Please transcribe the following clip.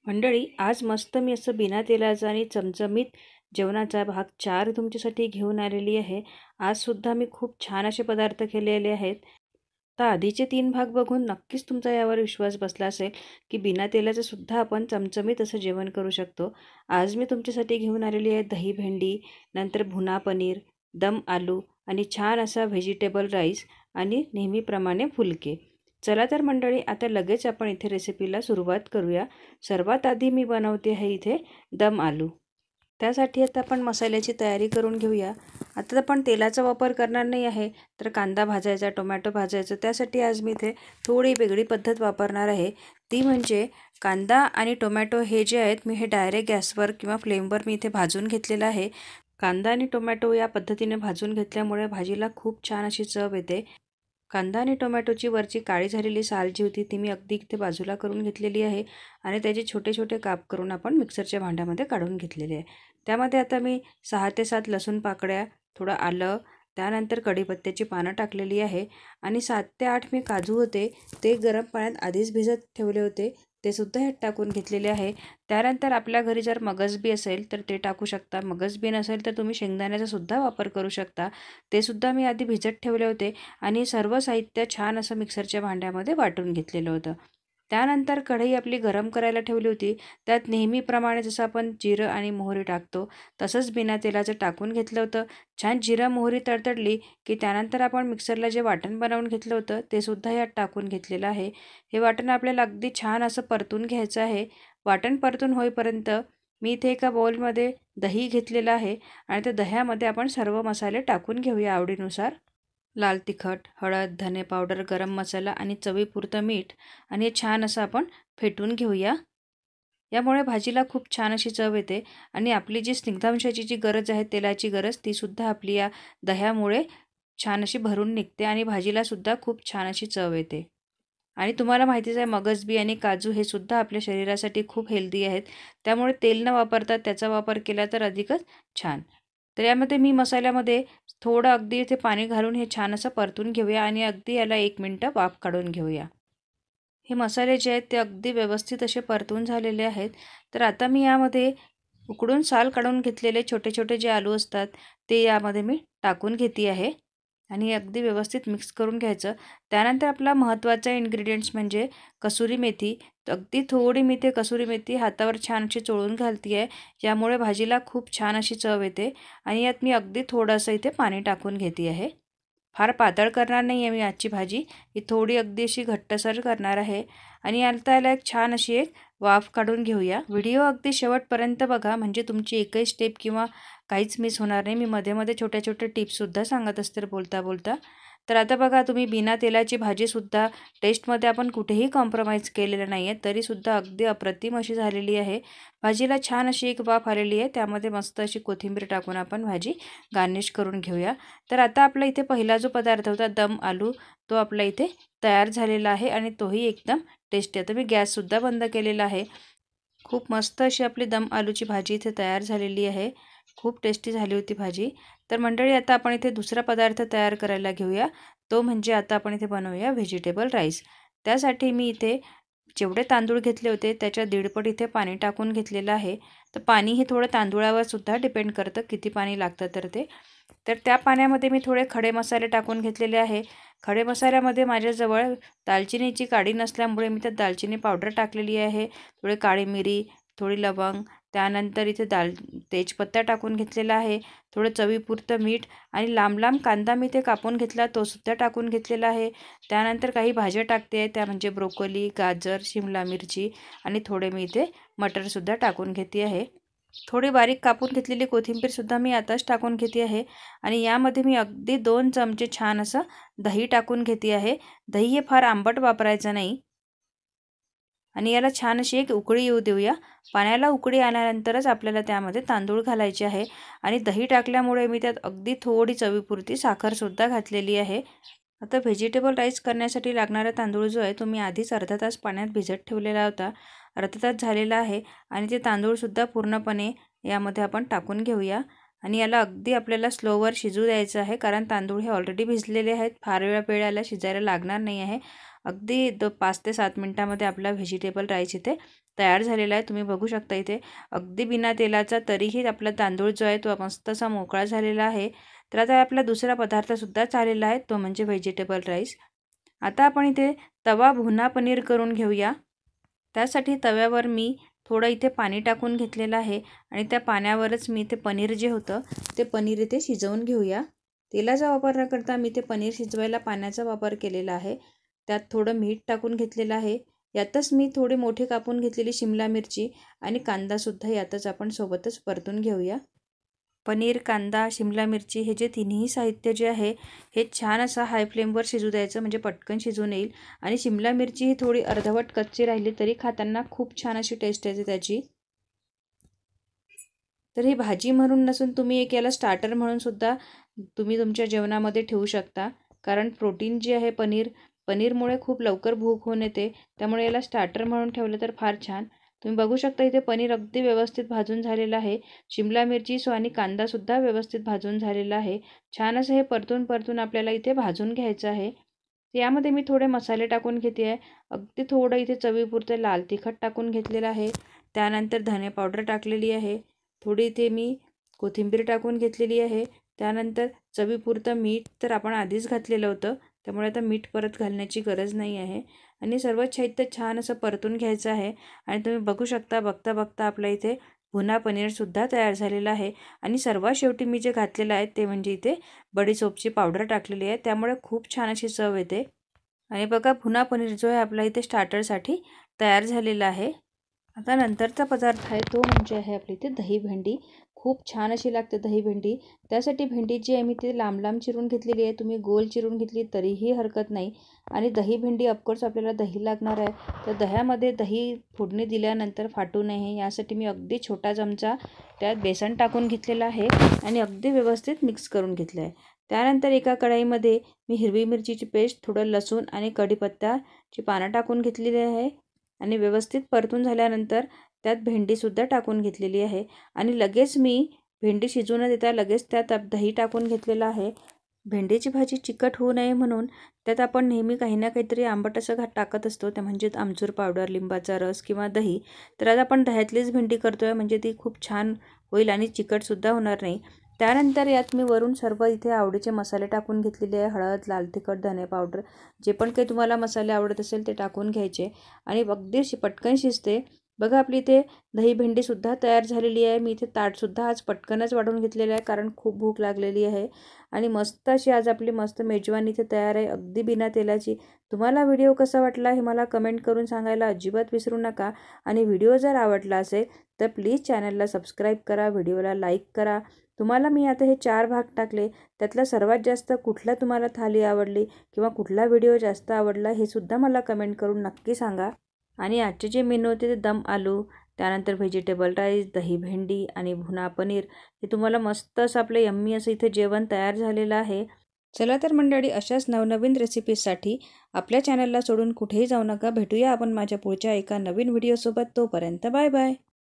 मंडळी, आज मस्त मी असं बिना तेलाचा आणि चमचमीत जेवणाचा भाग 4 तुमच्यासाठी घेऊन आलेली आहे। आजसुद्धा मी खूप छान असे पदार्थ केलेले आहेत। तर आधीचे 3 भाग बघून नक्कीच तुमचा यावर विश्वास बसला असेल की बिना तेलाचं सुद्धा आपण चमचमीत असं जेवण करू शकतो। आज मी तुमच्यासाठी घेऊन आलेली आहे दही भेंडी, नंतर भुना पनीर, दम आलू आणि छान असा व्हेजिटेबल राईस आणि नेहमीप्रमाणे फुलके। चला तर मंडळी, आता लगेच आपण इथे रेसिपीला सुरुवात करूया। सर्वात आधी मी बनवते आहे इथे दम आलू। त्यासाठी आता आपण मसाल्याची तयारी करून घेऊया। आता आपण तेलाचा वापर करणार नाही आहे, तर कांदा भाजायचा, टोमॅटो भाजायचं, त्यासाठी आज मी इथे थोडी वेगळी पद्धत वापरणार आहे। ती म्हणजे कांदा आणि टोमॅटो हे जे आहेत, मी हे डायरेक्ट गॅसवर किंवा फ्लेमवर मी इथे भाजून घेतलेलं आहे। कांदा आणि टोमॅटो या पद्धतीने भाजून घेतल्यामुळे भाजीला खूप छान अशी चव येते। कांदा आणि टोमॅटोची वरची काळी झालेली साल जी होती ती मी अगदी इथे बाजूला करून घेतलेली आहे आणि त्याचे छोटे छोटे काप करून आपण मिक्सरच्या भांड्यामध्ये काढून घेतलेले आहे। त्यामध्ये आता मी 6 ते 7 लसूण पाकळ्या, थोडं आलं, त्यानंतर कढीपत्त्याची पानं टाकलेली आहे आणि 7 ते 8 मी काजू होते ते गरम पाण्यात आधीच भिजत ठेवले होते, ते सुद्धा ह्यात टाकून घेतलेले आहे। त्यानंतर आपल्या घरी जर मगजबी असेल तर ते टाकू शकता, मगजबी नसेल तर तुम्ही शेंगदाण्याचा सुद्धा वापर करू शकता। ते सुद्धा मी आधी भिजत ठेवले होते आणि सर्व साहित्य छान असं मिक्सरच्या भांड्यामध्ये वाटून घेतलेलं होतं। त्यानंतर कढई आपली गरम करायला ठेवली होती। त्यात नेहमीप्रमाणे जसं आपण जिरं आणि मोहरी टाकतो तसंच बिना तेलाचं टाकून घेतलं होतं। छान जिरं मोहरी तडतडली की त्यानंतर आपण मिक्सरला जे वाटण बनवून घेतलं होतं ते सुद्धा यात टाकून घेतलेलं आहे। हे वाटण आपल्याला अगदी छान असं परतून घ्यायचं आहे। वाटण परतून होईपर्यंत मी इथे एका बाउलमध्ये दही घेतलेलं आहे आणि त्या दह्यामध्ये आपण सर्व मसाले टाकून घेऊया आवडीनुसार। लाल तिखट, हळद, धने पावडर, गरम मसाला आणि चवीपुरतं मीठ आणि हे छान असं आपण फेटून घेऊया। यामुळे भाजीला खूप छान अशी चव येते आणि आपली जी स्निग्धांशाची जी गरज आहे, तेलाची गरज, ती सुद्धा आपली या दह्यामुळे छान अशी भरून निघते आणि भाजीला सुद्धा खूप छान अशी चव येते। आणि तुम्हाला माहितीच आहे मगजबी आणि काजू हे सुद्धा आपल्या शरीरासाठी खूप हेल्दी आहेत, त्यामुळे तेल न वापरता त्याचा वापर केला तर अधिकच छान। तर यामध्ये मी मसाल्यामध्ये थोडं अगदी इथे पाणी घालून हे छान असं परतून घेऊया आणि अगदी याला 1 मिनिट वाफ काढून घेऊया। हे मसाले जे आहेत ते अगदी व्यवस्थित असे परतून झालेले आहेत। तर आता मी यामध्ये उकडून साल काढून घेतलेले छोटे छोटे जे आलू असतात ते यामध्ये मी टाकून घेते आहे आणि अगदी व्यवस्थित मिक्स करून घ्यायचं। त्यानंतर आपला महत्त्वाचा इन्ग्रेडियंट्स म्हणजे कसुरी मेथी। अगदी थोडी मी ते कसुरी मेथी हातावर छान अशी चोळून घालते आहे, यामुळे भाजीला खूप छान अशी चव येते आणि यात मी अगदी थोडंसं इथे पाणी टाकून घेते आहे। फार पातळ करणार नाही आहे मी आजची भाजी, ही थोडी अगदी अशी घट्टसर करणार आहे आणि आता याला एक छान अशी एक वाफ काढून घेऊया। व्हिडिओ अगदी शेवटपर्यंत बघा, म्हणजे तुमची एकही स्टेप किंवा काहीच मिस होणार नाही। मी मध्ये मध्ये छोट्या छोट्या टिप्ससुद्धा सांगत असते बोलता बोलता। तर आता बघा, तुम्ही बिना तेलाची भाजीसुद्धा टेस्टमध्ये आपण कुठेही कॉम्प्रोमाइज केलेलं नाही आहे, तरीसुद्धा अगदी अप्रतिम अशी झालेली आहे। भाजीला छान अशी एक वाफ आलेली आहे, त्यामध्ये मस्त अशी कोथिंबीर टाकून आपण भाजी गार्निश करून घेऊया। तर आता आपला इथे पहिला जो पदार्थ होता दम आलू, तो आपला इथे तयार झालेला आहे आणि तोही एकदम टेस्टी। आता मी गॅससुद्धा बंद केलेला आहे। खूप मस्त अशी आपली दम आलूची भाजी इथे तयार झालेली आहे। खूप टेस्टी झाली होती भाजी। तर मंडळी, आता आपण इथे दुसरा पदार्थ तयार करायला घेऊया, तो म्हणजे आता आपण इथे बनवूया व्हेजिटेबल राईस। त्यासाठी मी इथे जेवढे तांदूळ घेतले होते त्याच्या दीडपट इथे पाणी टाकून घेतलेलं आहे। तर पाणी हे थोडं तांदूळावर सुद्धा डिपेंड करतं किती पाणी लागतं तर ते। तर त्या पाण्यामध्ये मी थोडे खडे मसाले टाकून घेतलेले आहे। खडे मसाल्यामध्ये माझ्याजवळ दालचिनीची काडी नसल्यामुळे मी त्यात दालचिनी पावडर टाकलेली आहे, थोडी काळी मिरी, थोडी लवंग, त्यानंतर इथे तेजपत्ता टाकून घेतलेला आहे, थोडं चवीपुरतं मीठ आणि लांब लांब कांदा मी ते कापून घेतला तो सुद्धा टाकून घेतलेला आहे। त्यानंतर काही भाज्या टाकते आहे, त्या म्हणजे ब्रोकोली, गाजर, शिमला मिरची आणि थोडे मी इथे मटरसुद्धा टाकून घेते आहे। थोडी बारीक कापून घेतलेली कोथिंबीरसुद्धा मी आताच टाकून घेते आहे आणि यामध्ये मी अगदी 2 चमचे छान असं दही टाकून घेते आहे। दही हे फार आंबट वापरायचं नाही आणि याला छान अशी एक उकळी येऊ देऊया। पाण्याला उकळी आल्यानंतरच आपल्याला त्यामध्ये तांदूळ घालायचे आहे आणि दही टाकल्यामुळे मी त्यात अगदी थोडी चवीपुरती साखरसुद्धा घातलेली आहे। आता व्हेजिटेबल राईस करण्यासाठी लागणारा तांदूळ जो आहे तो मी आधीच अर्धा तास पाण्यात भिजत ठेवलेला होता। अर्धा तास झालेला आहे आणि ते तांदूळसुद्धा पूर्णपणे यामध्ये आपण टाकून घेऊया आणि याला अगदी आपल्याला स्लोवर शिजू द्यायचं आहे, कारण तांदूळ हे ऑलरेडी भिजलेले आहेत, फार वेळ याला शिजायला लागणार नाही आहे। अगदी 5 ते 7 मिनिटांमध्ये आपला व्हेजिटेबल राईस इथे तयार झालेला आहे। तुम्ही बघू शकता इथे अगदी बिना तेलाचा, तरीही आपला तांदूळ जो आहे तो मस्त असा मोकळा झालेला आहे। तर आता आपला दुसरा पदार्थसुद्धा झालेला आहे, तो म्हणजे व्हेजिटेबल राईस। आता आपण इथे तवा भुना पनीर करून घेऊया। त्यासाठी तव्यावर मी थोडं इथे पाणी टाकून घेतलेलं आहे आणि त्या पाण्यावरच मी ते पनीर जे होतं ते पनीर इथे शिजवून घेऊया। तेलाचा वापर न करता मी ते पनीर शिजवायला पाण्याचा वापर केलेला आहे। त्यात थोडं मीठ टाकून घेतलेलं आहे। यातच मी थोडी मोठी कापून घेतलेली शिमला मिरची आणि कांदासुद्धा यातच आपण सोबतच परतून घेऊया। पनीर, कांदा, शिमला मिरची हे जे तिन्ही साहित्य जे आहे हे छान असा हाय फ्लेमवर शिजू द्यायचं, म्हणजे पटकन शिजून येईल। आणि शिमला मिरची ही थोडी अर्धवट कच्ची राहिली तरी खाताना खूप छान अशी टेस्ट येते त्याची। तर ही भाजी म्हणून नसून तुम्ही एक याला स्टार्टर म्हणून सुद्धा तुम्ही तुमच्या जेवणामध्ये ठेवू शकता, कारण प्रोटीन जे आहे पनीरमुळे खूप लवकर भूक होऊन येते, त्यामुळे याला स्टार्टर म्हणून ठेवलं तर फार छान। तुम्ही बघू शकता इथे पनीर अगदी व्यवस्थित भाजून झालेलं आहे। शिमला मिरची आणि कांदासुद्धा व्यवस्थित भाजून झालेला आहे। छान असं हे परतून परतून आपल्याला इथे भाजून घ्यायचं आहे। यामध्ये मी थोडे मसाले टाकून घेते आहे। अगदी थोडं इथे चवीपुरतं लाल तिखट टाकून घेतलेलं आहे। त्यानंतर धने पावडर टाकलेली आहे। थोडी इथे मी कोथिंबीर टाकून घेतलेली आहे। त्यानंतर चवीपुरतं मीठ तर आपण आधीच घातलेलं होतं, त्यामुळे आता मीठ परत घालण्याची गरज नाही आहे। आणि सर्व साहित्य छान असं परतून घ्यायचं आहे। आणि तुम्ही बघू शकता बघता बघता आपल्या इथे भुना पनीरसुद्धा तयार झालेलं आहे। आणि सर्वात शेवटी मी जे घातलेलं आहे ते म्हणजे इथे बडीशोपची पावडर टाकलेली आहे, त्यामुळे खूप छान अशी चव येते। आणि बघा भुना पनीर जो आहे आपला इथे स्टार्टरसाठी तयार झालेला आहे। आता नंतरचा पदार्थ आहे तो म्हणजे आहे आपली इथे दही भेंडी। खूप छान अशी लागते दही भेंडी। त्यासाठी भेंडी जी आहे मी ते लांब लांब चिरून घेतलेली आहे, तुम्ही गोल चिरून घेतली तरीही हरकत नाही। आणि दही भेंडी ऑफकोर्स आपल्याला दही लागणार आहे, तर दह्यामध्ये दही फोडणी दिल्यानंतर फाटू नये यासाठी मी अगदी छोटा चमचा त्यात बेसन टाकून घेतलेला आहे आणि अगदी व्यवस्थित मिक्स करून घेतलं आहे। त्यानंतर एका कढईमध्ये मी हिरवी मिरचीची पेस्ट, थोडं लसूण आणि कढीपत्त्याची पानं टाकून घेतलेली आहे आणि व्यवस्थित परतून झाल्यानंतर त्यात भेंडीसुद्धा टाकून घेतलेली आहे। आणि लगेच मी भेंडी शिजू न देता लगेच त्यात दही टाकून घेतलेलं आहे। भेंडीची भाजी चिकट होऊ नये म्हणून त्यात आपण नेहमी काही ना काहीतरी आंबट असं टाकत असतो, ते म्हणजे आमचूर पावडर, लिंबाचा रस किंवा दही। तर आज आपण दह्यातलीच भेंडी करतोय, म्हणजे ती खूप छान होईल आणि चिकटसुद्धा होणार नाही। त्यानंतर यात मी वरून सर्व इथे आवडीचे मसाले टाकून घेतलेले आहे। हळद, लाल तिखट, धने पावडर, जे पण काही तुम्हाला मसाले आवडत असेल ते टाकून घ्यायचे आणि अगदी पटकन शिजते। बघा आपली इथे दही भेंडीसुद्धा तयार झालेली आहे। मी इथे ताटसुद्धा आज पटकनच वाढून घेतलेलं आहे, कारण खूप भूक लागलेली आहे। आणि मस्त अशी आज आपली मस्त मेजवानी इथे तयार आहे, अगदी बिना तेलाची। तुम्हाला व्हिडिओ कसा वाटला हे मला कमेंट करून सांगायला अजिबात विसरू नका। आणि व्हिडिओ जर आवडला असेल तर प्लीज चॅनलला सबस्क्राईब करा, व्हिडिओला लाईक करा। तुम्हाला मी आता हे 4 भाग टाकले, त्यातला सर्वात जास्त कुठला तुम्हाला थाली आवडली किंवा कुठला व्हिडिओ जास्त आवडला हे सुद्धा मला कमेंट करून नक्की सांगा। आणि आजचे जे मेनू होते ते दम आलू, त्यानंतर व्हेजिटेबल राईस, दही भेंडी आणि भुना पनीर, हे तुम्हाला मस्त असं आपलं यम्मी असं इथे जेवण तयार झालेलं आहे। चला तर मंडळी, अशाच नवनवीन रेसिपीजसाठी आपल्या चॅनलला सोडून कुठेही जाऊ नका। भेटूया आपण माझ्या पुढच्या एका नवीन व्हिडिओसोबत। तोपर्यंत बाय बाय।